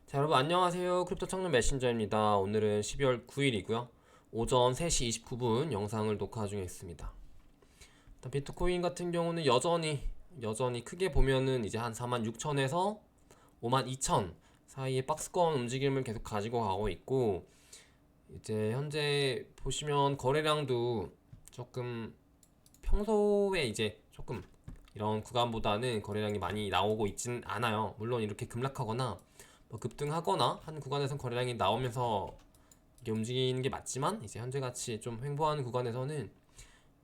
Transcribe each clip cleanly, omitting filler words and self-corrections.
자, 여러분 안녕하세요. 크립토 청년 메신저입니다. 오늘은 12월 9일이고요. 오전 3시 29분 영상을 녹화 중에 있습니다. 일단 비트코인 같은 경우는 여전히 크게 보면은 이제 한 46,000에서 52,000 사이의 박스권 움직임을 계속 가지고 가고 있고, 이제 현재 보시면 거래량도 조금 평소에 이제 조금 이런 구간보다는 거래량이 많이 나오고 있진 않아요. 물론 이렇게 급락하거나 뭐 급등하거나 한 구간에선 거래량이 나오면서 이게 움직이는 게 맞지만, 이제 현재같이 좀 횡보하는 구간에서는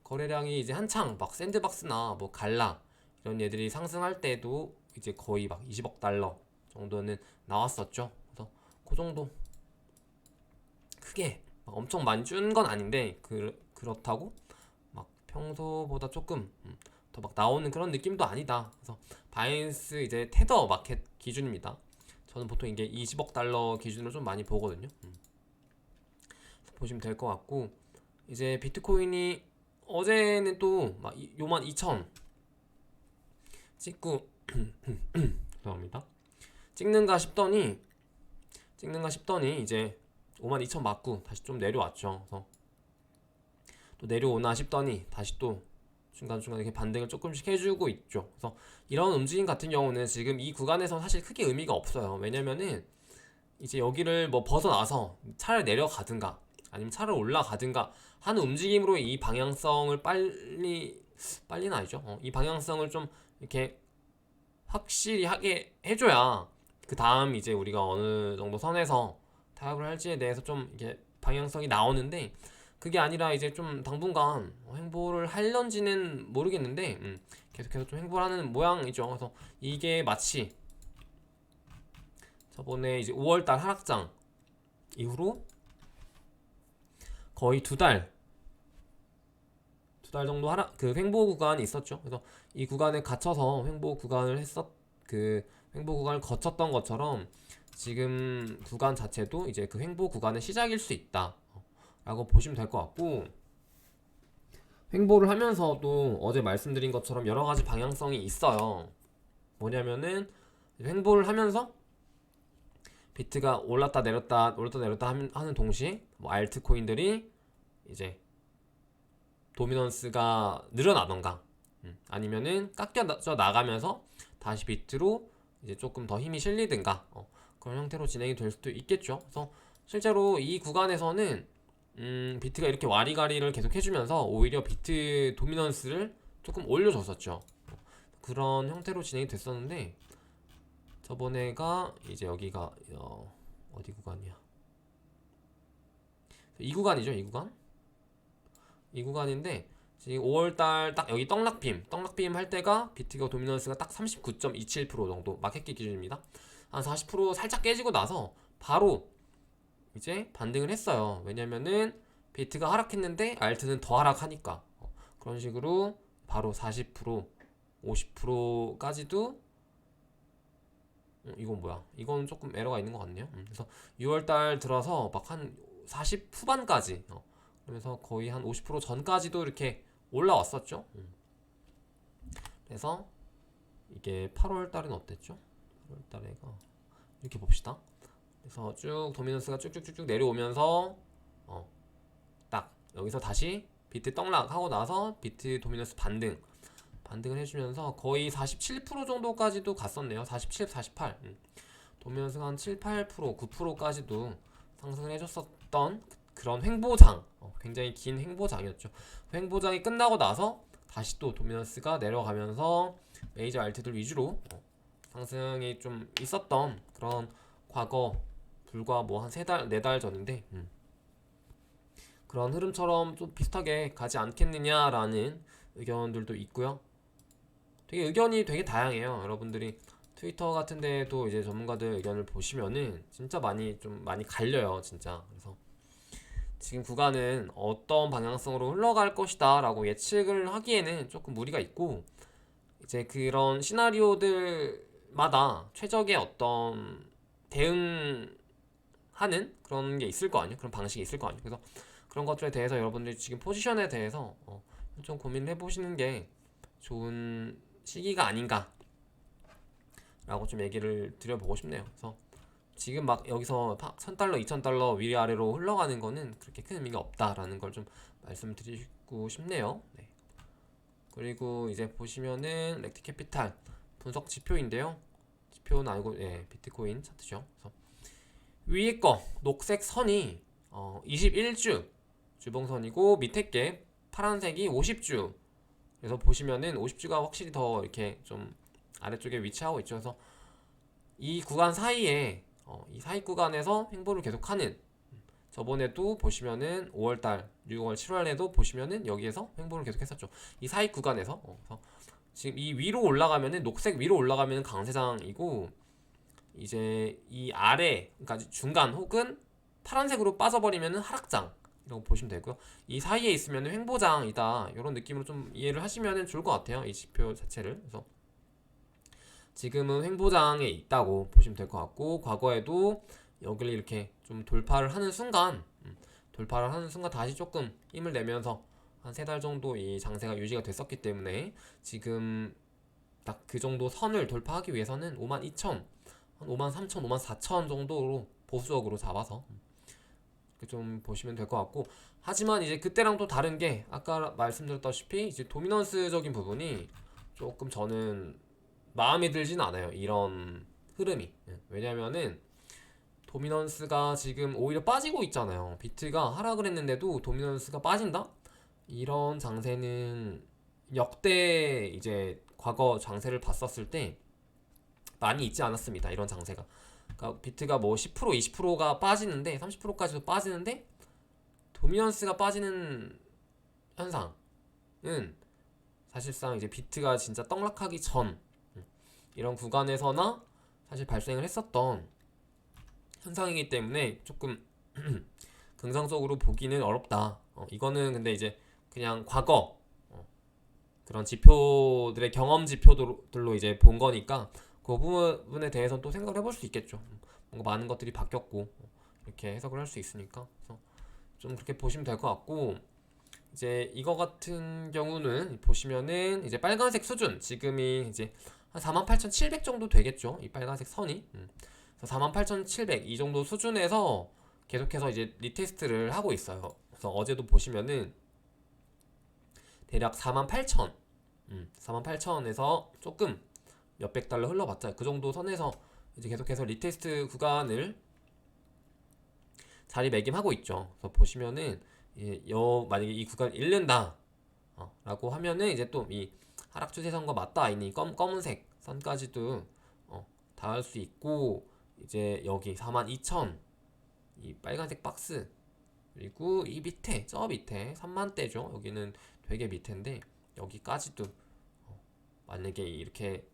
거래량이 이제 한창 막 샌드박스나 뭐 갈라 이런 얘들이 상승할 때도 이제 거의 막 20억 달러 정도는 나왔었죠. 그래서 그 정도 크게 막 엄청 많이 준 건 아닌데, 그렇다고 막 평소보다 조금 더 막 나오는 그런 느낌도 아니다. 그래서 바이낸스 이제 테더 마켓 기준입니다. 저는 보통 이게 20억 달러 기준으로 좀 많이 보거든요. 보시면 될 것 같고, 이제 비트코인이 어제는 또 막 요만 2천 찍고 죄송합니다. 찍는가 싶더니 이제 5만 2천 맞고 다시 좀 내려왔죠. 그래서 또 내려오나 싶더니 다시 또 중간중간 이렇게 반등을 조금씩 해주고 있죠. 그래서 이런 움직임 같은 경우는 지금 이 구간에서 사실 크게 의미가 없어요. 왜냐면은 이제 여기를 뭐 벗어나서 차를 내려가든가 아니면 차를 올라가든가 하는 움직임으로 이 방향성을 빨리는 아니죠. 이 방향성을 좀 이렇게 확실히 하게 해줘야 그 다음 이제 우리가 어느 정도 선에서 타협을 할지에 대해서 좀 이게 방향성이 나오는데, 그게 아니라 이제 좀 당분간 횡보를 할런지는 모르겠는데, 계속해서 좀 횡보를 하는 모양이죠. 그래서 이게 마치 저번에 이제 5월달 하락장 이후로 거의 두 달 정도 하락 그 횡보 구간이 있었죠. 그래서 이 구간에 갇혀서 그 횡보 구간을 거쳤던 것처럼 지금 구간 자체도 이제 그 횡보 구간의 시작일 수 있다 라고 보시면 될 것 같고, 횡보를 하면서도 어제 말씀드린 것처럼 여러 가지 방향성이 있어요. 뭐냐면은 횡보를 하면서 비트가 올랐다 내렸다 하는 동시에 뭐 알트코인들이 이제 도미넌스가 늘어나던가, 아니면은 깎여져 나가면서 다시 비트로 이제 조금 더 힘이 실리든가, 그런 형태로 진행이 될 수도 있겠죠. 그래서 실제로 이 구간에서는 비트가 이렇게 와리가리를 계속 해주면서 오히려 비트 도미넌스를 조금 올려줬었죠. 그런 형태로 진행이 됐었는데, 저번에가 이제 여기가 어디 구간이야? 이 구간이죠, 이 구간인데, 지금 5월달 딱 여기 떡락빔 할 때가 비트가 도미넌스가 딱 39.27% 정도 마켓기 기준입니다. 한 40% 살짝 깨지고 나서 바로 이제 반등을 했어요. 왜냐면은 비트가 하락했는데 알트는 더 하락하니까, 그런 식으로 바로 40% 50%까지도. 이건 뭐야? 이건 조금 에러가 있는 것 같네요. 그래서 6월달 들어서 막 한 40 후반까지, 그러면서 거의 한 50% 전까지도 이렇게 올라왔었죠. 그래서 이게 8월 달은 어땠죠? 8월 달에가 이렇게 봅시다. 그래서 쭉 도미넌스가 쭉쭉쭉쭉 내려오면서 딱 여기서 다시 비트 떡락하고 나서 비트 도미넌스 반등을 해주면서 거의 47% 정도까지도 갔었네요. 47, 48. 도미넌스가 한 7, 8%, 9%까지도 상승을 해줬었던 그런 횡보장, 굉장히 긴 횡보장이었죠. 횡보장이 끝나고 나서 다시 또 도미넌스가 내려가면서 메이저 알트들 위주로 상승이 좀 있었던 그런 과거, 불과 뭐 한 3달, 4달 전인데, 그런 흐름처럼 좀 비슷하게 가지 않겠느냐라는 의견들도 있고요. 되게 의견이 되게 다양해요. 여러분들이 트위터 같은 데도 이제 전문가들 의견을 보시면은 진짜 많이 갈려요, 진짜. 그래서 지금 구간은 어떤 방향성으로 흘러갈 것이다 라고 예측을 하기에는 조금 무리가 있고, 이제 그런 시나리오들마다 최적의 어떤 대응하는 그런 게 있을 거 아니에요. 그런 방식이 있을 거 아니에요. 그래서 그런 것들에 대해서 여러분들이 지금 포지션에 대해서 좀 고민을 해보시는 게 좋은 시기가 아닌가 라고 좀 얘기를 드려보고 싶네요. 그래서 지금 막 여기서 1000달러, 2000달러 위아래로 흘러가는 거는 그렇게 큰 의미가 없다라는 걸 좀 말씀드리고 싶네요. 네. 그리고 이제 보시면은 렉트 캐피탈 분석 지표인데요. 지표는 아니고 예, 비트코인 차트죠. 그래서 위에 거 녹색 선이 21주 주봉선이고 밑에 게 파란색이 50주. 그래서 보시면은 50주가 확실히 더 이렇게 좀 아래쪽에 위치하고 있죠. 그래서 이 구간 사이에 이 사이 구간에서 횡보를 계속하는, 저번에도 보시면은 5월달, 6월, 7월에도 보시면은 여기에서 횡보를 계속했었죠. 이 사이 구간에서 그래서 지금 이 위로 올라가면은 녹색 위로 올라가면은 강세장이고, 이제 이 아래 그러니까 중간 혹은 파란색으로 빠져버리면은 하락장 이라고 보시면 되고요. 이 사이에 있으면 횡보장이다 이런 느낌으로 좀 이해를 하시면 좋을 것 같아요. 이 지표 자체를. 그래서 지금은 횡보장에 있다고 보시면 될 것 같고, 과거에도 여기를 이렇게 좀 돌파를 하는 순간 다시 조금 힘을 내면서 한 3달 정도 이 장세가 유지가 됐었기 때문에 지금 딱 그 정도 선을 돌파하기 위해서는 52,000, 한 53,000, 54,000 정도로 보수적으로 잡아서 좀 보시면 될 것 같고, 하지만 이제 그때랑 또 다른 게 아까 말씀드렸다시피 이제 도미넌스적인 부분이 조금 저는 마음에 들진 않아요. 이런 흐름이. 왜냐면은 도미넌스가 지금 오히려 빠지고 있잖아요. 비트가 하락을 했는데도 도미넌스가 빠진다? 이런 장세는 역대 이제 과거 장세를 봤었을 때 많이 있지 않았습니다. 이런 장세가. 그러니까 비트가 뭐 10%, 20%가 빠지는데 30%까지도 빠지는데 도미넌스가 빠지는 현상은 사실상 이제 비트가 진짜 떡락하기 전 이런 구간에서나 사실 발생을 했었던 현상이기 때문에 조금 긍정적으로 보기는 어렵다. 이거는 근데 이제 그냥 과거 그런 지표들의 경험 지표들로 이제 본 거니까 그 부분에 대해서는 또 생각을 해볼 수 있겠죠. 뭔가 많은 것들이 바뀌었고 이렇게 해석을 할 수 있으니까. 그래서 좀 그렇게 보시면 될 것 같고, 이제 이거 같은 경우는 보시면은 이제 빨간색 수준 지금이 이제 한 48,700 정도 되겠죠. 이 빨간색 선이. 그래서 48,700 이 정도 수준에서 계속해서 이제 리테스트를 하고 있어요. 그래서 어제도 보시면은 대략 48,000, 48,000에서 조금 몇백 달러 흘러봤자 그 정도 선에서 이제 계속해서 리테스트 구간을 자리매김하고 있죠. 그래서 보시면은 만약에 이 구간을 잃는다 라고 하면은 이제 또 이 하락 추세선과 맞닿아 있는 이 검은색 선까지도 닿을 수 있고, 이제 여기 42,000 이 빨간색 박스, 그리고 이 밑에 저 밑에 3만대죠. 여기는 되게 밑인데 여기까지도 만약에 이렇게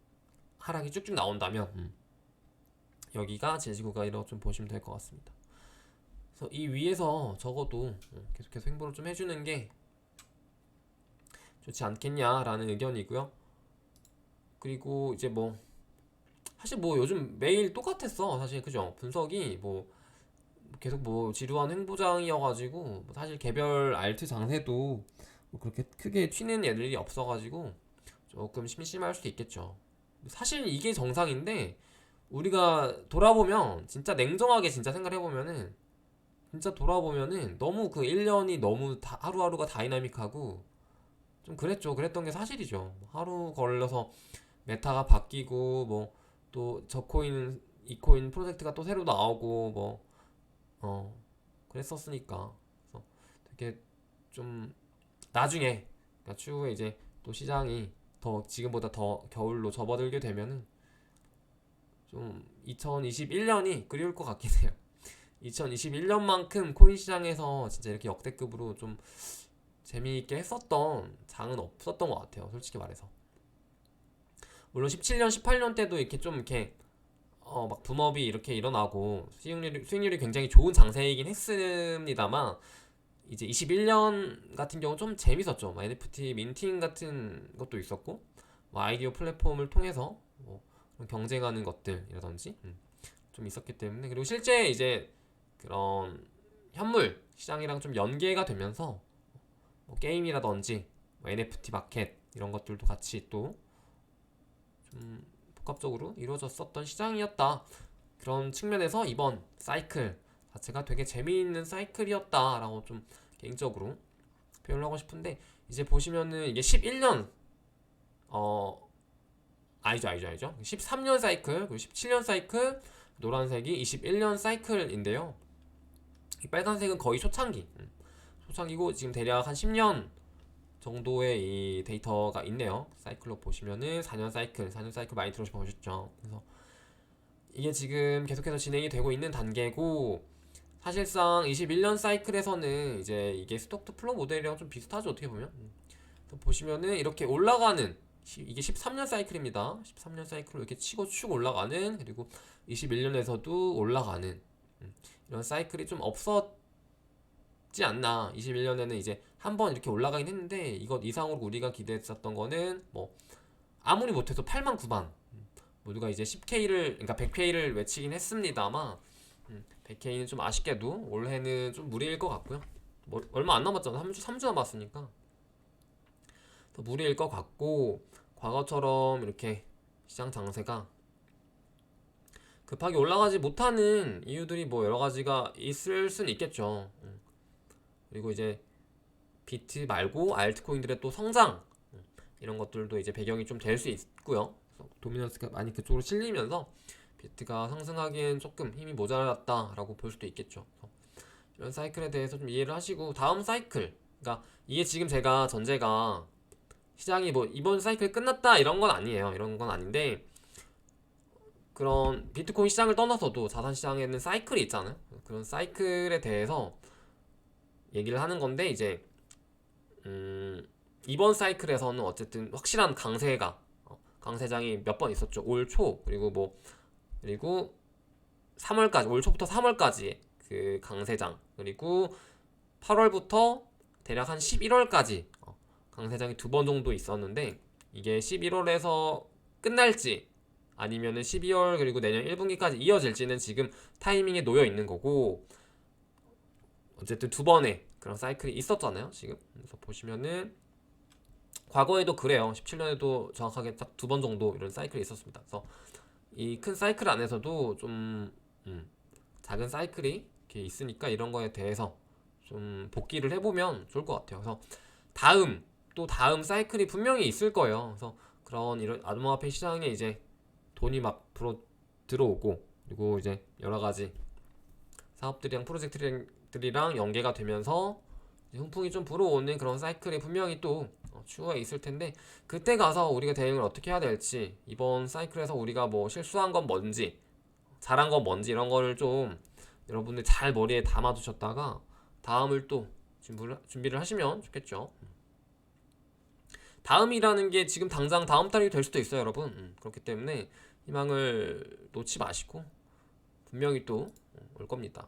하락이 쭉쭉 나온다면 여기가 제시구간이라고 좀 보시면 될 것 같습니다. 그래서 이 위에서 적어도 계속해서 횡보를 좀 해주는 게 좋지 않겠냐라는 의견이고요. 그리고 이제 뭐 사실 뭐 요즘 매일 똑같았어 사실, 그죠? 분석이 뭐 계속 뭐 지루한 횡보장이어가지고 뭐 사실 개별 알트 장세도 뭐 그렇게 크게 튀는 애들이 없어가지고 조금 심심할 수도 있겠죠. 사실 이게 정상인데 우리가 돌아보면 진짜 냉정하게 진짜 생각을 해보면은 진짜 돌아보면은 너무 그 1년이 너무 하루하루가 다이나믹하고 좀 그랬죠. 그랬던 게 사실이죠. 하루 걸려서 메타가 바뀌고 뭐 또 저 코인 이 코인 프로젝트가 또 새로 나오고 뭐 그랬었으니까. 그래서 되게 좀 나중에 그러니까 추후에 이제 또 시장이 더 지금보다 더 겨울로 접어들게 되면은 좀 2021년이 그리울 것 같긴 해요. 2021년만큼 코인 시장에서 진짜 이렇게 역대급으로 좀 재미있게 했었던 장은 없었던 것 같아요. 솔직히 말해서. 물론 17년, 18년 때도 이렇게 좀 이렇게 막 붐업이 이렇게 일어나고 수익률이 굉장히 좋은 장세이긴 했습니다만, 이제 21년 같은 경우 좀 재밌었죠. NFT 민팅 같은 것도 있었고, 뭐 아이디어 플랫폼을 통해서 뭐 경쟁하는 것들이라든지 좀 있었기 때문에, 그리고 실제 이제 그런 현물 시장이랑 좀 연계가 되면서 뭐 게임이라든지 뭐 NFT 마켓 이런 것들도 같이 또 좀 복합적으로 이루어졌었던 시장이었다 그런 측면에서 이번 사이클 자체가 되게 재미있는 사이클이었다라고 좀 개인적으로 표현을 하고 싶은데, 이제 보시면은 이게 11년 아니죠 13년 사이클, 그리고 17년 사이클, 노란색이 21년 사이클인데요. 이 빨간색은 거의 초창기고 지금 대략 한 10년 정도의 이 데이터가 있네요. 사이클로 보시면은 4년 사이클 많이 들어보셨죠. 그래서 이게 지금 계속해서 진행이 되고 있는 단계고, 사실상 21년 사이클에서는 이제 이게 스톡 투 플로우 모델이랑 좀 비슷하죠, 어떻게 보면. 보시면은 이렇게 올라가는, 이게 13년 사이클입니다. 13년 사이클로 이렇게 치고 쭉 올라가는, 그리고 21년에서도 올라가는, 이런 사이클이 좀 없었지 않나. 21년에는 이제 한번 이렇게 올라가긴 했는데, 이것 이상으로 우리가 기대했었던 거는 뭐 아무리 못해도 8만 9만, 모두가 이제 10K를, 그러니까 100K를 외치긴 했습니다만, 100K는 좀 아쉽게도 올해는 좀 무리일 것 같고요. 뭐 얼마 안 남았잖아. 3주 남았으니까 더 무리일 것 같고, 과거처럼 이렇게 시장 장세가 급하게 올라가지 못하는 이유들이 뭐 여러 가지가 있을 수는 있겠죠. 그리고 이제 비트 말고 알트코인들의 또 성장, 이런 것들도 이제 배경이 좀 될 수 있고요. 도미넌스가 많이 그쪽으로 실리면서 비트가 상승하기엔 조금 힘이 모자랐다라고 볼 수도 있겠죠. 이런 사이클에 대해서 좀 이해를 하시고, 다음 사이클, 그러니까 이게 지금 제가 전제가 시장이 뭐 이번 사이클 끝났다 이런 건 아니에요. 이런 건 아닌데, 그런 비트코인 시장을 떠나서도 자산 시장에는 사이클이 있잖아요. 그런 사이클에 대해서 얘기를 하는 건데, 이제 이번 사이클에서는 어쨌든 확실한 강세장이 몇 번 있었죠. 올 초, 그리고 3월까지, 올 초부터 3월까지 그 강세장, 그리고 8월부터 대략 한 11월까지 강세장이 2번 정도 있었는데, 이게 11월에서 끝날지 아니면은 12월 그리고 내년 1분기까지 이어질지는 지금 타이밍에 놓여 있는 거고, 어쨌든 2번의 그런 사이클이 있었잖아요, 지금. 그래서 보시면은 과거에도 그래요. 17년에도 정확하게 딱 2번 정도 이런 사이클이 있었습니다. 그래서 이 큰 사이클 안에서도 좀 작은 사이클이 이렇게 있으니까 이런 거에 대해서 좀 복기를 해보면 좋을 것 같아요. 그래서 다음 사이클이 분명히 있을 거예요. 그래서 그런 이런 암호화폐 시장에 이제 돈이 막 들어오고, 그리고 이제 여러 가지 사업들이랑 프로젝트들이랑 연계가 되면서 훈풍이 좀 불어오는 그런 사이클이 분명히 또 추후에 있을 텐데, 그때 가서 우리가 대응을 어떻게 해야 될지, 이번 사이클에서 우리가 뭐 실수한 건 뭔지, 잘한 건 뭔지, 이런 거를 좀 여러분들 잘 머리에 담아 두셨다가 다음을 또 준비를 하시면 좋겠죠. 다음이라는 게 지금 당장 다음 달이 될 수도 있어요, 여러분. 그렇기 때문에 희망을 놓지 마시고 분명히 또 올 겁니다.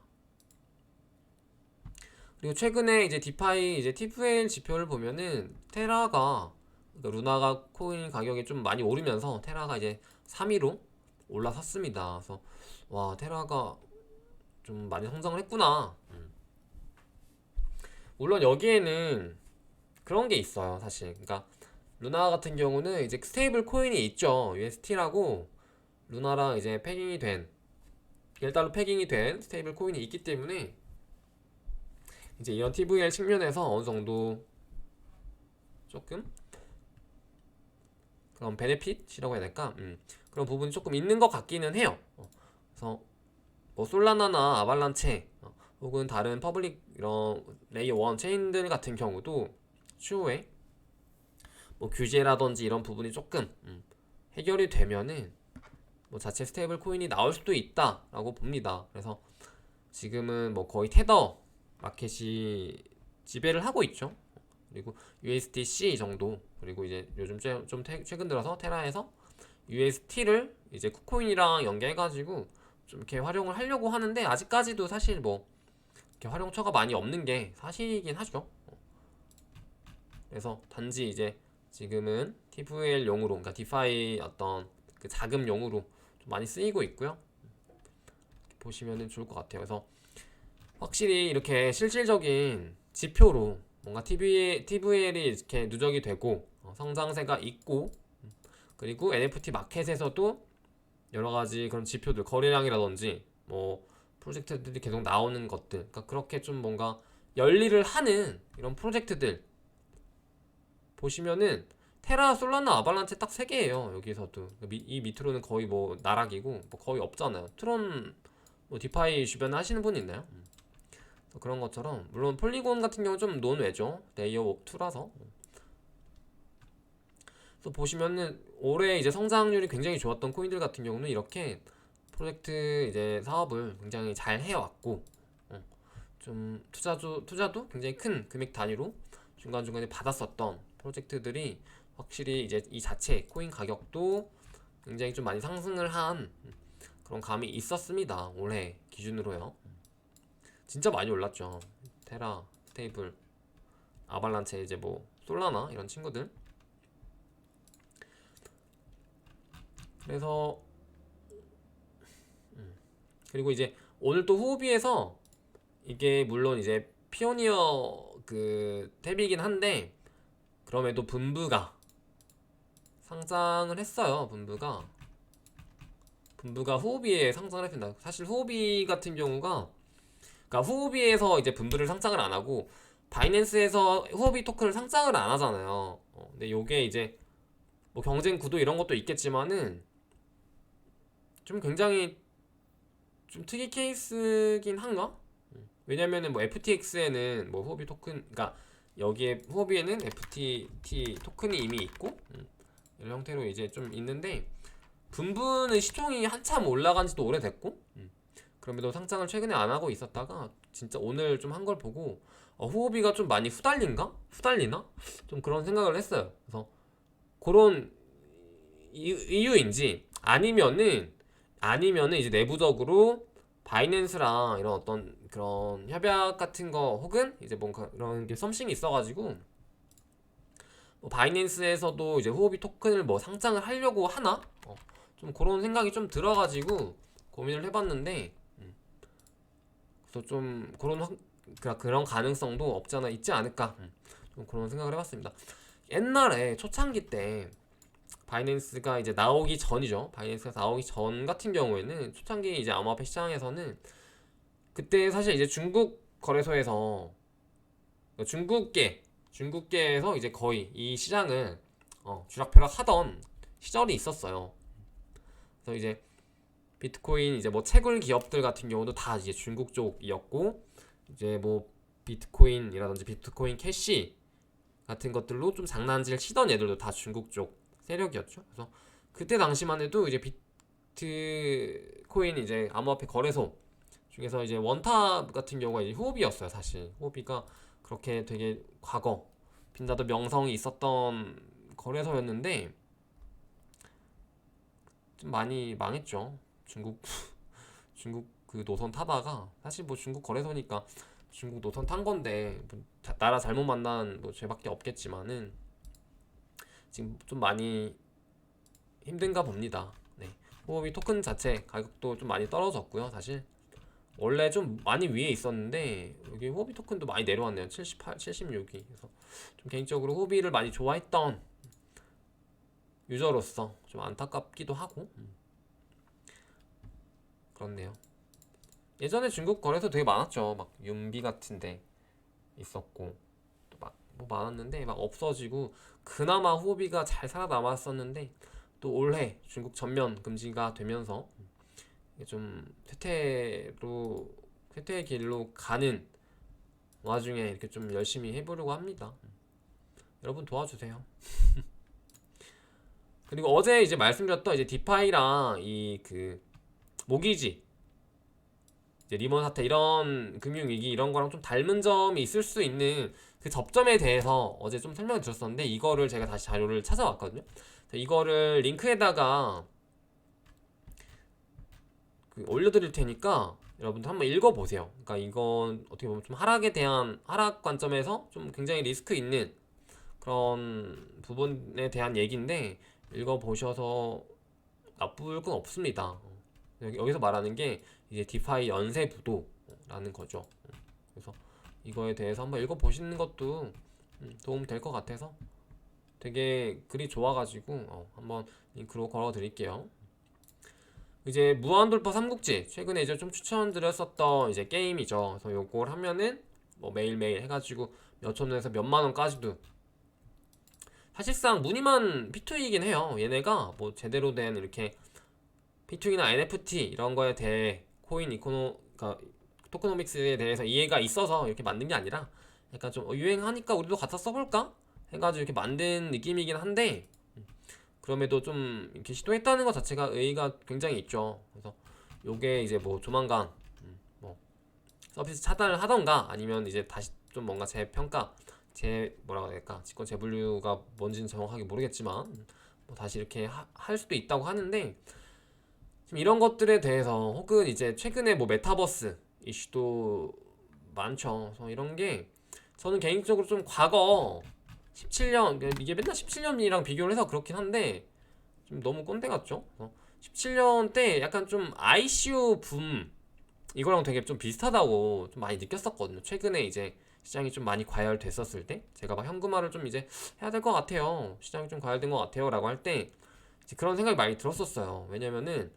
그리고 최근에 이제 디파이 이제 TVL 지표를 보면은 테라가, 그러니까 루나가 코인 가격이 좀 많이 오르면서 테라가 이제 3위로 올라섰습니다. 그래서 와, 테라가 좀 많이 성장을 했구나. 물론 여기에는 그런 게 있어요, 사실. 그러니까 루나 같은 경우는 이제 스테이블 코인이 있죠. UST라고 루나랑 이제 패깅이 된, 1달러 패깅이 된 스테이블 코인이 있기 때문에 이제 이런 TVL 측면에서 어느 정도 조금 그런 베네핏이라고 해야 될까? 그런 부분이 조금 있는 것 같기는 해요. 그래서 뭐 솔라나나 아발란체, 혹은 다른 퍼블릭 이런 레이어 1 체인들 같은 경우도 추후에 뭐 규제라든지 이런 부분이 조금 해결이 되면은 뭐 자체 스테이블 코인이 나올 수도 있다라고 봅니다. 그래서 지금은 뭐 거의 테더 마켓이 지배를 하고 있죠. 그리고 USDC 정도, 그리고 이제 요즘 좀 최근 들어서 테라에서 UST를 이제 쿠코인이랑 연계해가지고 좀 이렇게 활용을 하려고 하는데, 아직까지도 사실 뭐 이렇게 활용처가 많이 없는 게 사실이긴 하죠. 그래서 단지 이제 지금은 TVL용으로, 그러니까 디파이 어떤 그 자금용으로 좀 많이 쓰이고 있고요. 보시면은 좋을 것 같아요. 그래서 확실히 이렇게 실질적인 지표로 뭔가 TVL이 이렇게 누적이 되고 성장세가 있고, 그리고 NFT 마켓에서도 여러 가지 그런 지표들, 거래량이라든지 뭐 프로젝트들이 계속 나오는 것들, 그러니까 그렇게 좀 뭔가 열일을 하는 이런 프로젝트들 보시면은 테라, 솔라나, 아발란체 딱 세 개예요. 여기서도 이 밑으로는 거의 뭐 나락이고 뭐 거의 없잖아요. 트론 뭐 디파이 주변에 하시는 분 있나요? 그런 것처럼 물론 폴리곤 같은 경우 좀 논외죠. 레이어 2라서. 그래서 보시면은 올해 이제 성장률이 굉장히 좋았던 코인들 같은 경우는 이렇게 프로젝트 이제 사업을 굉장히 잘 해왔고, 좀 투자도 굉장히 큰 금액 단위로 중간중간에 받았었던 프로젝트들이 확실히 이제 이 자체 코인 가격도 굉장히 좀 많이 상승을 한 그런 감이 있었습니다. 올해 기준으로요. 진짜 많이 올랐죠. 테라, 스테이블, 아발란체, 이제 뭐 솔라나 이런 친구들. 그래서 그리고 이제 오늘 또 후오비에서 이게 물론 이제 피오니어 그 탭이긴 한데 그럼에도 분부가 상장을 했어요. 분부가 후오비에 상장을 했습니다. 사실 후오비 같은 경우가, 그러니까 후오비에서 이제 분부를 상장을 안 하고 바이낸스에서 후오비 토큰을 상장을 안 하잖아요. 근데 요게 이제 뭐 경쟁 구도 이런 것도 있겠지만은 좀 굉장히 좀 특이 케이스긴 한가? 왜냐면은 뭐 FTX에는 뭐 후오비 토큰, 그러니까 여기에 후오비에는 FTT 토큰이 이미 있고 이런 형태로 이제 좀 있는데 분부는 시총이 한참 올라간 지도 오래됐고 그럼에도 상장을 최근에 안 하고 있었다가 진짜 오늘 좀 한 걸 보고 후오비가 좀 많이 후달리나? 좀 그런 생각을 했어요. 그래서 그런 이유인지 아니면은 이제 내부적으로 바이낸스랑 이런 어떤 그런 협약 같은 거 혹은 이제 뭔가 이런 게 썸씽이 있어가지고 뭐 바이낸스에서도 이제 후오비 토큰을 뭐 상장을 하려고 하나? 좀 그런 생각이 좀 들어가지고 고민을 해봤는데 그래서 좀 그런 가능성도 없지 않아 있지 않을까? 좀 그런 생각을 해봤습니다. 옛날에 초창기 때 바이낸스가 이제 나오기 전이죠. 바이낸스가 나오기 전 같은 경우에는 초창기 이제 암호화폐 시장에서는 그때 사실 이제 중국 거래소에서 중국계에서 이제 거의 이 시장을 쥐락펴락 하던 시절이 있었어요. 그래서 이제 비트코인 이제 뭐 채굴 기업들 같은 경우도 다 이제 중국 쪽이었고 이제 뭐 비트코인이라든지 비트코인 캐시 같은 것들로 좀 장난질 치던 애들도 다 중국 쪽 세력이었죠. 그래서 그때 당시만 해도 이제 비트코인 이제 암호화폐 거래소 중에서 이제 원탑 같은 경우가 이제 후오비였어요. 사실 후오비가 그렇게 되게 과거 빛나도 명성이 있었던 거래소였는데 좀 많이 망했죠. 중국 그 노선 타다가 사실 뭐 중국 거래소니까 중국 노선 탄 건데 뭐 나라 잘못 만난 뭐 죄밖에 없겠지만은 지금 좀 많이 힘든가 봅니다. 네. 후오비 토큰 자체 가격도 좀 많이 떨어졌고요. 사실 원래 좀 많이 위에 있었는데 여기 후오비 토큰도 많이 내려왔네요. 78, 76이. 그래서 좀 개인적으로 후오비를 많이 좋아했던 유저로서 좀 안타깝기도 하고 그렇네요. 예전에 중국 거래소 되게 많았죠. 막 윤비 같은데 있었고 또 막 뭐 많았는데 막 없어지고 그나마 후오비가 잘 살아남았었는데 또 올해 중국 전면 금지가 되면서 좀 쇠퇴의 길로 가는 와중에 이렇게 좀 열심히 해보려고 합니다. 여러분 도와주세요. 그리고 어제 이제 말씀드렸던 이제 디파이랑 이 그 모기지 이제 리먼 사태 이런 금융위기 이런 거랑 좀 닮은 점이 있을 수 있는 그 접점에 대해서 어제 좀 설명을 드렸었는데 이거를 제가 다시 자료를 찾아왔거든요. 이거를 링크에다가 올려드릴 테니까 여러분들 한번 읽어보세요. 그러니까 이건 어떻게 보면 좀 하락 관점에서 좀 굉장히 리스크 있는 그런 부분에 대한 얘기인데 읽어보셔서 나쁠 건 없습니다. 여기서 말하는 게 이제 디파이 연쇄 부도라는 거죠. 그래서 이거에 대해서 한번 읽어보시는 것도 도움 될 것 같아서 되게 글이 좋아가지고 한번 링크로 걸어 드릴게요. 이제 무한돌파 삼국지 최근에 이제 좀 추천드렸었던 이제 게임이죠. 그래서 요걸 하면은 뭐 매일매일 해가지고 몇천 원에서 몇만 원까지도 사실상 무늬만 P2이긴 해요. 얘네가 뭐 제대로 된 이렇게 P2나 NFT 이런 거에 대해 코인 그러니까 토크노믹스에 대해서 이해가 있어서 이렇게 만든 게 아니라 약간 좀 유행하니까 우리도 갖다 써볼까 해가지고 이렇게 만든 느낌이긴 한데 그럼에도 좀 이렇게 시도했다는 것 자체가 의의가 굉장히 있죠. 그래서 요게 이제 뭐 조만간 뭐 서비스 차단을 하던가 아니면 이제 다시 좀 뭔가 재평가 뭐라고 해야 될까 직권 재분류가 뭔지는 정확하게 모르겠지만 뭐 다시 이렇게 할 수도 있다고 하는데 지금 이런 것들에 대해서 혹은 이제 최근에 뭐 메타버스 이슈도 많죠. 그래서 이런 게 저는 개인적으로 좀 과거 17년 이게 맨날 17년이랑 비교를 해서 그렇긴 한데 좀 너무 꼰대 같죠? 17년 때 약간 좀 ICO 붐 이거랑 되게 좀 비슷하다고 좀 많이 느꼈었거든요. 최근에 이제 시장이 좀 많이 과열됐었을 때 제가 막 현금화를 좀 이제 해야 될 것 같아요. 시장이 좀 과열된 것 같아요. 라고 할 때 그런 생각이 많이 들었었어요. 왜냐면은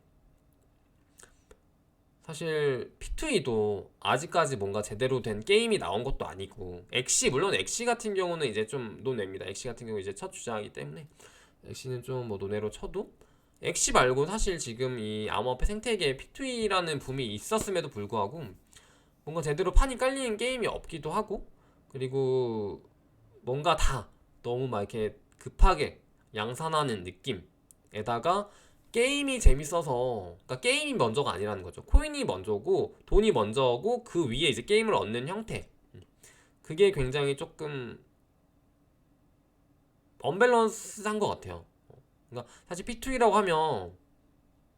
사실 P2E도 아직까지 뭔가 제대로 된 게임이 나온 것도 아니고 물론 엑시 같은 경우는 이제 좀 논외입니다. 엑시 같은 경우 이제 첫 주자이기 때문에 엑시는 좀 뭐 논외로 쳐도 엑시 말고 사실 지금 이 암호화폐 생태계에 P2E라는 붐이 있었음에도 불구하고 뭔가 제대로 판이 깔리는 게임이 없기도 하고 그리고 뭔가 다 너무 막 이렇게 급하게 양산하는 느낌에다가 게임이 재밌어서 그러니까 게임이 먼저가 아니라는 거죠. 코인이 먼저고 돈이 먼저고 그 위에 이제 게임을 얻는 형태. 그게 굉장히 조금 언밸런스한 것 같아요. 그러니까 사실 P2E라고 하면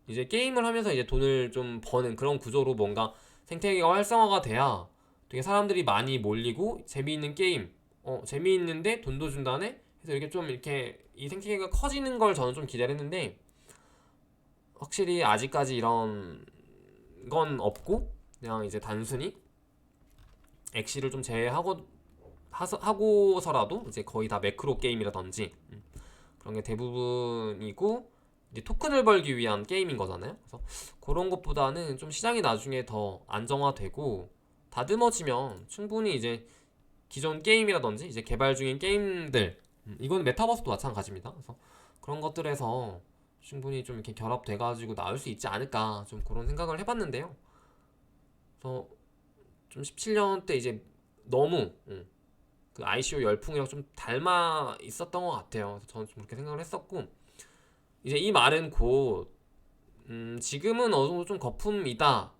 이제 게임을 하면서 이제 돈을 좀 버는 그런 구조로 뭔가 생태계가 활성화가 돼야 되게 사람들이 많이 몰리고 재미있는 게임, 재미있는데 돈도 준다네? 그래서 이렇게 좀 이렇게 이 생태계가 커지는 걸 저는 좀 기대를 했는데 확실히 아직까지 이런 건 없고 그냥 이제 단순히 엑시를 좀 제외하고 하고서라도 이제 거의 다 매크로 게임이라든지 그런 게 대부분이고 이제 토큰을 벌기 위한 게임인 거잖아요. 그래서 그런 것보다는 좀 시장이 나중에 더 안정화되고 다듬어지면 충분히 이제 기존 게임이라든지 이제 개발 중인 게임들 이건 메타버스도 마찬가지입니다. 그래서 그런 것들에서 충분히 좀 이렇게 결합돼가지고 나올 수 있지 않을까 좀 그런 생각을 해봤는데요. 그래서 좀 17년 때 이제 너무 그 ICO 열풍이랑 좀 닮아 있었던 것 같아요. 그래서 저는 좀 그렇게 생각을 했었고 이제 이 말은 곧 지금은 어느 정도 좀 거품이다.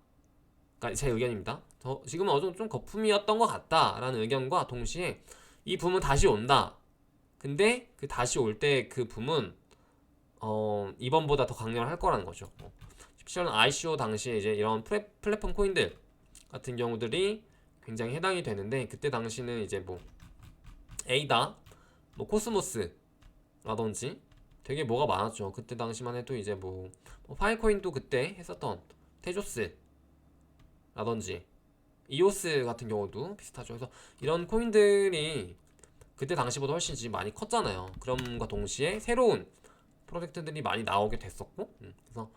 그러니까 제 의견입니다. 지금은 어느 정도 좀 거품이었던 것 같다라는 의견과 동시에 이 붐은 다시 온다. 근데 그 다시 올 때 그 붐은 이번보다 더 강렬할 거라는 거죠. 17년 ICO 당시에 이제 이런 플랫폼 코인들 같은 경우들이 굉장히 해당이 되는데 그때 당시는 이제 뭐 에이다, 뭐 코스모스라든지 되게 뭐가 많았죠. 그때 당시만 해도 이제 뭐 파이코인도 그때 했었던 테조스라든지 이오스 같은 경우도 비슷하죠. 그래서 이런 코인들이 그때 당시보다 훨씬 지금 많이 컸잖아요. 그럼과 동시에 새로운 프로젝트들이 많이 나오게 됐었고 그래서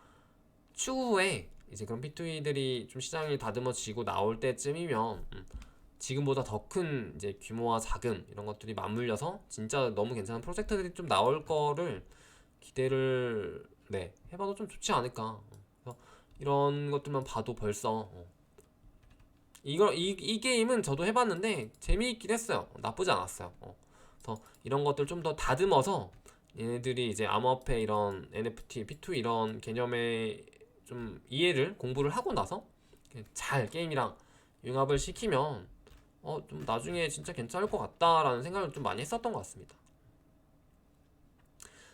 추후에 이제 그런 P2E들이 좀 시장이 다듬어지고 나올 때쯤이면 지금보다 더 큰 이제 규모와 자금 이런 것들이 맞물려서 진짜 너무 괜찮은 프로젝트들이 좀 나올 거를 기대를 해봐도 좀 좋지 않을까. 그래서 이런 것들만 봐도 벌써 이 게임은 저도 해봤는데 재미있긴 했어요. 나쁘지 않았어요. 그래서 이런 것들 좀 더 다듬어서 얘네들이 이제 암호화폐 이런 NFT, P2 이런 개념의 좀 이해를 공부를 하고 나서 잘 게임이랑 융합을 시키면 좀 나중에 진짜 괜찮을 것 같다라는 생각을 좀 많이 했었던 것 같습니다.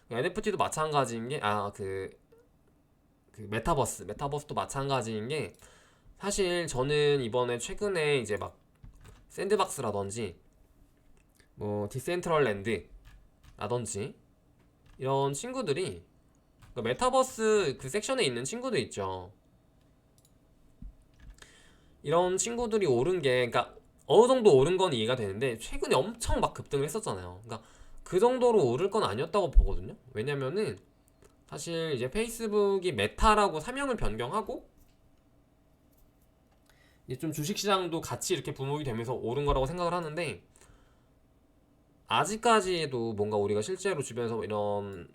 NFT도 마찬가지인 게 그 메타버스도 마찬가지인 게 사실 저는 이번에 최근에 이제 막 샌드박스라든지 뭐 디센트럴랜드라든지 이런 친구들이 그 메타버스 그 섹션에 있는 친구들 있죠. 이런 친구들이 오른 게 그러니까 어느 정도 오른 건 이해가 되는데 최근에 엄청 막 급등을 했었잖아요. 그러니까 그 정도로 오를 건 아니었다고 보거든요. 왜냐면은 사실 이제 페이스북이 메타라고 사명을 변경하고 이제 좀 주식시장도 같이 이렇게 부목이 되면서 오른 거라고 생각을 하는데, 아직까지도 뭔가 우리가 실제로 주변에서 이런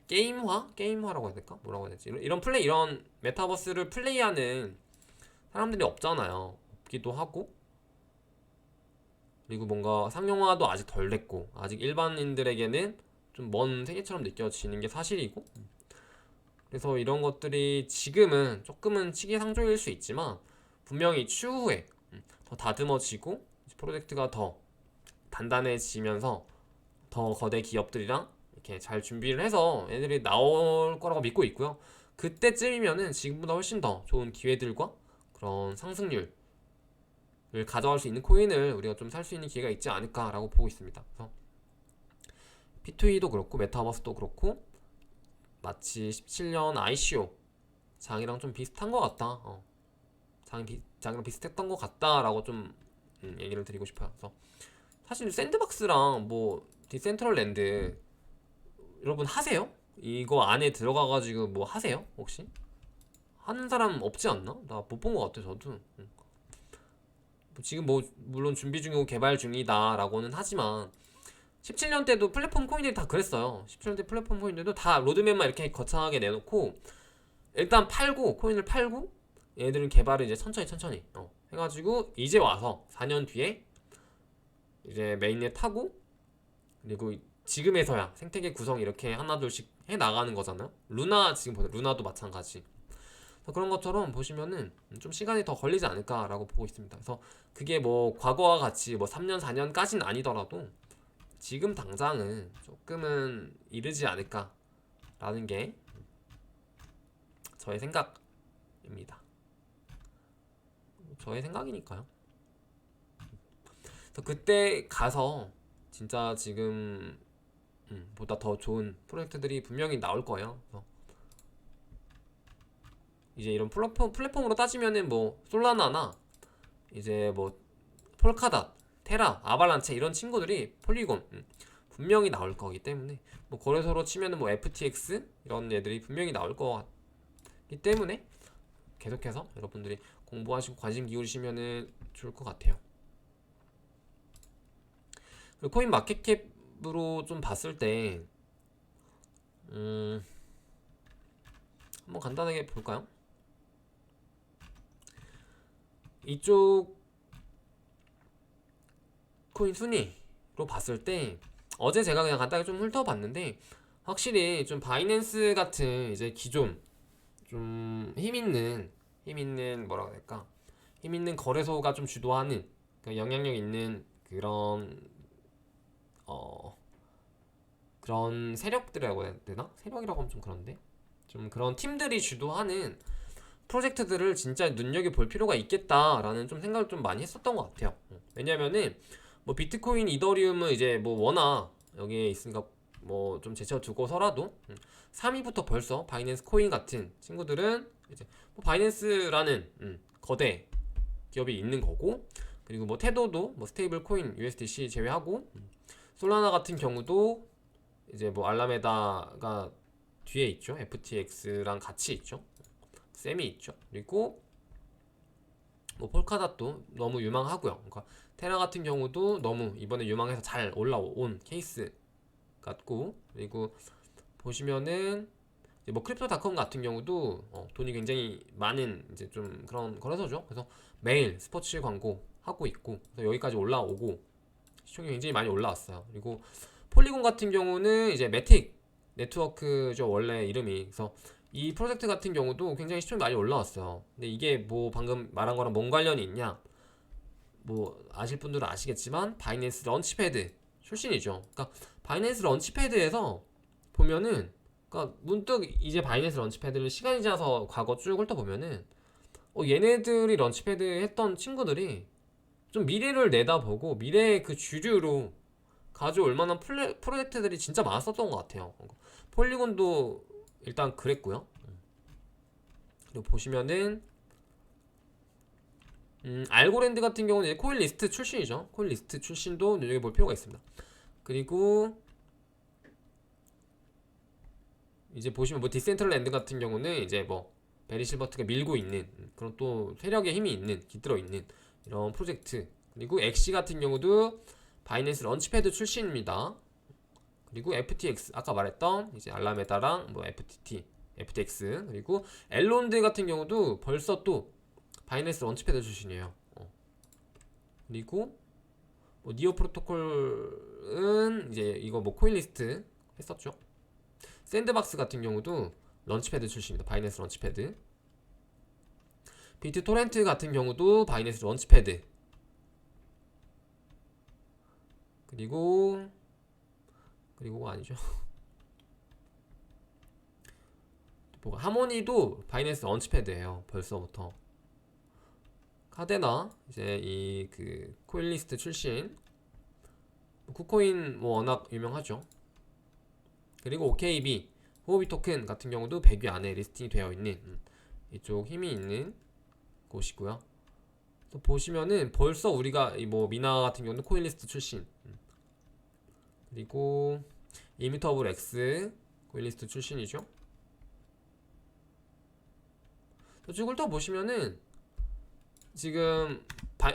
게임화라고 해야 될까? 뭐라고 해야 되지? 이런 메타버스를 플레이하는 사람들이 없잖아요. 없기도 하고, 그리고 뭔가 상용화도 아직 덜 됐고, 아직 일반인들에게는 좀 먼 세계처럼 느껴지는 게 사실이고, 그래서 이런 것들이 지금은 조금은 시기상조일 수 있지만 분명히 추후에 더 다듬어지고 프로젝트가 더 단단해지면서 더 거대 기업들이랑 이렇게 잘 준비를 해서 애들이 나올 거라고 믿고 있고요. 그때쯤이면은 지금보다 훨씬 더 좋은 기회들과 그런 상승률을 가져갈 수 있는 코인을 우리가 좀 살 수 있는 기회가 있지 않을까라고 보고 있습니다. 그래서 P2E도 그렇고 메타버스도 그렇고 마치 17년 ICO 장이랑 좀 비슷한 것 같다. 장이랑 비슷했던 것 같다라고 좀 얘기를 드리고 싶어요. 그래서 사실 샌드박스랑 뭐 디센트럴랜드 여러분 하세요? 이거 안에 들어가가지고 뭐 하세요? 혹시? 하는 사람 없지 않나? 나 못 본 것 같아 저도. 지금 뭐 물론 준비 중이고 개발 중이다라고는 하지만 17년 때도 플랫폼 코인들이 다 그랬어요. 17년 때 플랫폼 코인들도 다 로드맵만 이렇게 거창하게 내놓고 일단 팔고 코인을 팔고 얘들은 개발을 이제 천천히 해가지고 이제 와서 4년 뒤에 이제 메인넷 타고 그리고 지금에서야 생태계 구성 이렇게 하나둘씩 해 나가는 거잖아요. 루나 지금 보세요. 루나도 마찬가지. 그런 것처럼 보시면은 좀 시간이 더 걸리지 않을까라고 보고 있습니다. 그래서 그게 뭐 과거와 같이 뭐 3년 4년까지는 아니더라도 지금 당장은 조금은 이르지 않을까라는 게 저의 생각입니다. 저의 생각이니까요. 그래서 그때 가서 진짜 지금 보다 더 좋은 프로젝트들이 분명히 나올 거예요. 그래서 이제 이런 플랫폼으로 따지면은 뭐 솔라나나 이제 뭐 폴카닷, 테라, 아발란체 이런 친구들이 폴리곤 분명히 나올 거기 때문에 뭐 거래소로 치면은 뭐 FTX 이런 애들이 분명히 나올 거기 때문에 계속해서 여러분들이 공부하시고 관심 기울이시면은 좋을 것 같아요. 그리고 코인 마켓캡으로 좀 봤을 때 한번 간단하게 볼까요? 이쪽 코인 순위로 봤을 때 어제 제가 그냥 간단하게 좀 훑어봤는데 확실히 좀 바이낸스 같은 이제 기존 좀 힘있는 뭐라고 해야 될까? 힘있는 거래소가 좀 주도하는 그러니까 영향력 있는 그런 세력들이라고 해야 되나? 세력이라고 하면 좀 그런데 좀 그런 팀들이 주도하는 프로젝트들을 진짜 눈여겨볼 필요가 있겠다라는 좀 생각을 좀 많이 했었던 것 같아요. 왜냐면은 뭐 비트코인, 이더리움은 이제 뭐 워낙 여기에 있으니까 뭐 좀 제쳐두고서라도 3위부터 벌써 바이낸스 코인 같은 친구들은 이제 뭐 바이낸스라는 거대 기업이 있는 거고, 그리고 뭐 테도도 뭐 스테이블 코인 USDC 제외하고 솔라나 같은 경우도 이제 뭐 알라메다가 뒤에 있죠. FTX랑 같이 있죠. 셈이 있죠. 그리고 뭐 폴카닷도 너무 유망하고요. 그러니까 테라 같은 경우도 너무 이번에 유망해서 잘 올라온 케이스 같고, 그리고 보시면은 이제 뭐 크립토닷컴 같은 경우도 돈이 굉장히 많은 이제 좀 그런 거래소죠. 그래서 매일 스포츠 광고 하고 있고, 그래서 여기까지 올라오고 시총이 굉장히 많이 올라왔어요. 그리고 폴리곤 같은 경우는 이제 매틱 네트워크죠, 원래 이름이. 그래서 이 프로젝트 같은 경우도 굉장히 시총이 많이 올라왔어요. 근데 이게 뭐 방금 말한 거랑 뭔 관련이 있냐? 뭐 아실 분들은 아시겠지만 바이낸스 런치패드 출신이죠. 그러니까 바이낸스 런치패드에서 보면은 그러니까 문득 이제 바이낸스 런치패드를 시간이 지나서 과거 쭉 훑어보면은 얘네들이 런치패드 했던 친구들이 좀 미래를 내다보고 미래의 그 주류로 가져올 만한 프로젝트들이 진짜 많았었던 것 같아요. 폴리곤도 일단 그랬고요. 그리고 보시면은 알고랜드 같은 경우는 이제 코인 리스트 출신이죠. 코인 리스트 출신도 눈여겨볼 필요가 있습니다. 그리고 이제 보시면 뭐 디센트럴랜드 같은 경우는 이제 뭐 베리 실버트가 밀고 있는 그런 또 세력의 힘이 있는 깃들어 있는 이런 프로젝트. 그리고 엑시 같은 경우도 바이낸스 런치패드 출신입니다. 그리고 FTX 아까 말했던 이제 알라메다랑 뭐 FTT, FTX 그리고 엘론드 같은 경우도 벌써 또 바이낸스 런치패드 출신이에요. 그리고 뭐 니오 프로토콜은 이제 이거 뭐 코인리스트 했었죠. 샌드박스 같은 경우도 런치패드 출신입니다. 바이낸스 런치패드. 비트토렌트 같은 경우도 바이낸스 런치패드. 그리고가 아니죠. 뭐가 하모니도 바이낸스 런치패드예요. 벌써부터. 카데나 이제 이 그 코인리스트 출신. 쿠코인 뭐 워낙 유명하죠. 그리고 OKB 호흡이 토큰 같은 경우도 100위 안에 리스팅이 되어 있는 이쪽 힘이 있는 곳이고요. 또 보시면은 벌써 우리가 이 뭐 미나 같은 경우는 코인리스트 출신. 그리고 이미터블 X 코인리스트 출신이죠. 저쪽을 또 보시면은 지금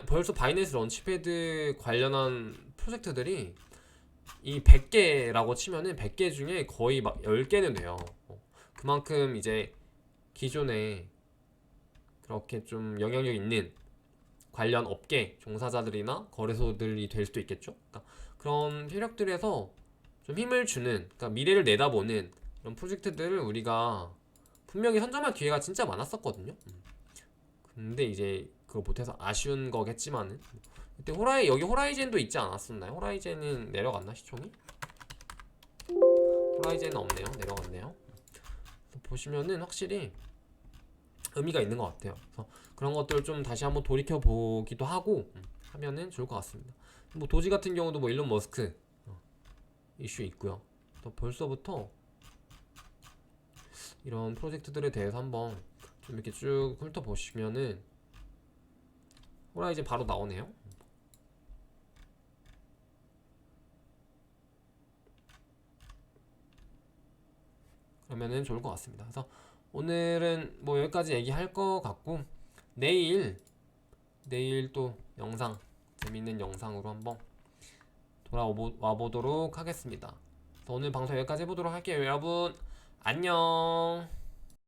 벌써 바이낸스 런치패드 관련한 프로젝트들이 이 100개라고 치면은 100개 중에 거의 막 10개는 돼요. 그만큼 이제 기존에 그렇게 좀 영향력 있는 관련 업계 종사자들이나 거래소들이 될 수도 있겠죠. 그러니까 그런 세력들에서 좀 힘을 주는, 그러니까 미래를 내다보는 이런 프로젝트들을 우리가 분명히 선점할 기회가 진짜 많았었거든요. 근데 이제 그거 못해서 아쉬운 거겠지만은 그때 여기 호라이젠도 있지 않았었나요? 호라이젠은 내려갔나 시총이? 호라이젠은 없네요. 내려갔네요. 보시면은 확실히 의미가 있는 것 같아요. 그래서 그런 것들 좀 다시 한번 돌이켜 보기도 하고 하면은 좋을 것 같습니다. 뭐 도지 같은 경우도 뭐 일론 머스크 이슈 있고요. 또 벌써부터 이런 프로젝트들에 대해서 한번 좀 이렇게 쭉 훑어보시면은 호라이즌 바로 나오네요. 그러면은 좋을 것 같습니다. 그래서 오늘은 뭐 여기까지 얘기할 것 같고 내일 또 영상 재밌는 영상으로 한번 돌아와 보도록 하겠습니다. 오늘 방송 여기까지 해보도록 할게요. 여러분 안녕.